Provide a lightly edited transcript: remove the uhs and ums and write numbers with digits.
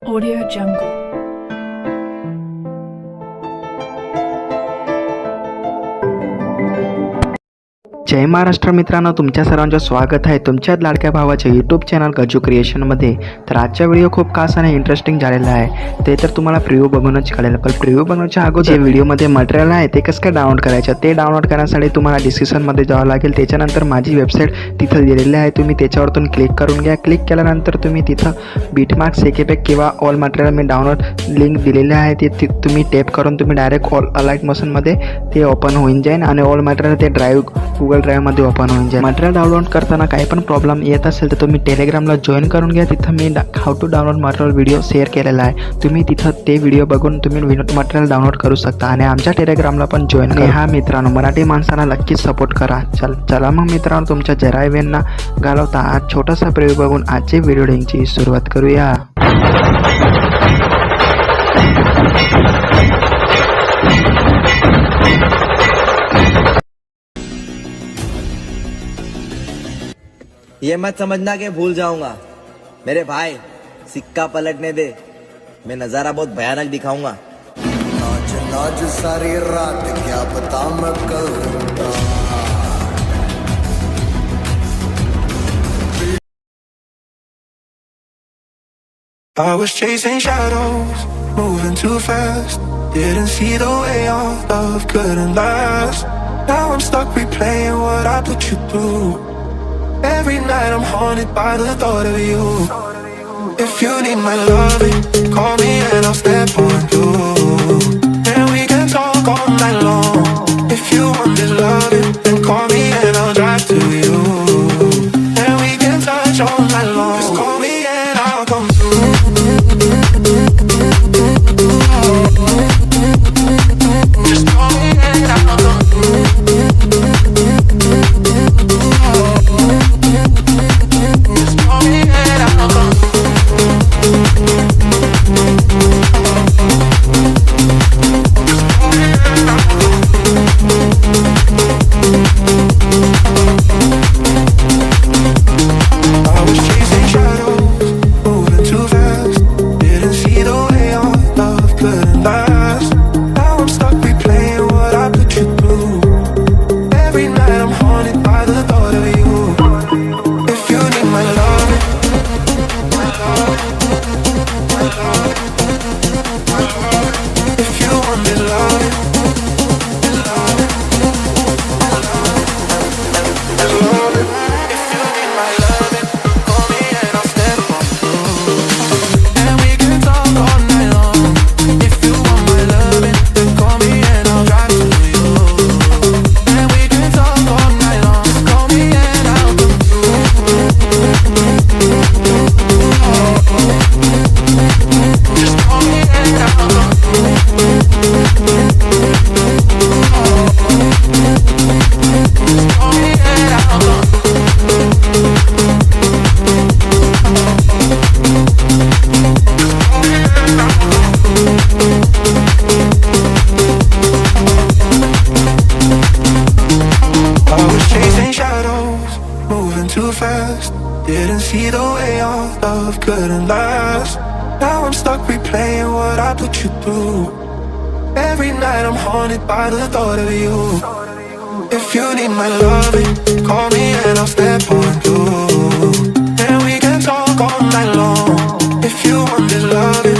𝗃𝗂𝗯𝗀𝗀𝗋। जय महाराष्ट्र मित्रांनो, तुमच्या सर्वांचं स्वागत आहे तुमच्या लाडक्या भावाच्या यूट्यूब चॅनल गजू क्रिएशनमध्ये। तर आजचा व्हिडिओ खूप खास आणि इंटरेस्टिंग झालेला आहे, ते तर तुम्हाला प्रिव्ह्यू बघूनच कळेल। पण प्रिव्ह्यू बघण्याच्या अगोदर व्हिडिओमध्ये मटेरियल आहे ते कसं काय डाउनलोड करायचं, ते डाउनलोड करण्यासाठी तुम्हाला डिस्क्रिप्शनमध्ये जावं लागेल। त्याच्यानंतर माझी वेबसाईट तिथं दिलेली आहे, तुम्ही त्याच्यावरतून क्लिक करून घ्या। क्लिक केल्यानंतर तुम्ही तिथं बीटमार्क 𝗃𝗂𝗃𝗃 किंवा ऑल मटेरियल मी डाउनलोड लिंक दिलेली आहे, ते तुम्ही टॅप करून तुम्ही डायरेक्ट ऑल अलाइट मशीनमध्ये ते ओपन होऊन जाईल आणि ऑल मटेरियल ते गूगल ड्राईव्हमध्ये ओपन होऊन जाईल। मटेरियल डाउनलोड करताना काही पण प्रॉब्लेम येत असेल तर तुम्ही टेलिग्रामला जॉईन करून घ्या। तिथं मी how to download material video share केलेला आहे, तुम्ही तिथं ते व्हिडिओ बघून तुम्ही मटेरियल डाउनलोड करू शकता आणि आमच्या टेलिग्रामला पण जॉईन करा। हा मित्रांनो, मराठी माणसांना नक्कीच सपोर्ट करा। चला मग मित्रांनो, तुमच्या जरा वेळेंना घालवता आज छोटासा प्रिव्ह्यू बघून आजची व्हिडिओची सुरुवात करूया। ये मत समझना कि भूल जाऊंगा मेरे भाई, सिक्का पलटने दे, मैं नजारा बहुत भयानक दिखाऊंगा। नाच नाच सारी रात, क्या पता मैं कल I was chasing shadows, moving too fast. Didn't see the way our love couldn't last. Now I'm stuck replaying what I put you through. Every night I'm haunted by the thought of you. If you need my loving, call me and I'll step on you. And we can talk all night long. If you want this loving, then call me and I'll drive to you. And we can touch all night long. Just call me and I'll come through. Just call me and I'll come through. Didn't see the way our love couldn't last. Now I'm stuck replaying what I put you through. Every night I'm haunted by the thought of you. If you need my loving, call me and I'll step on you. And we can talk all night long. If you want this loving,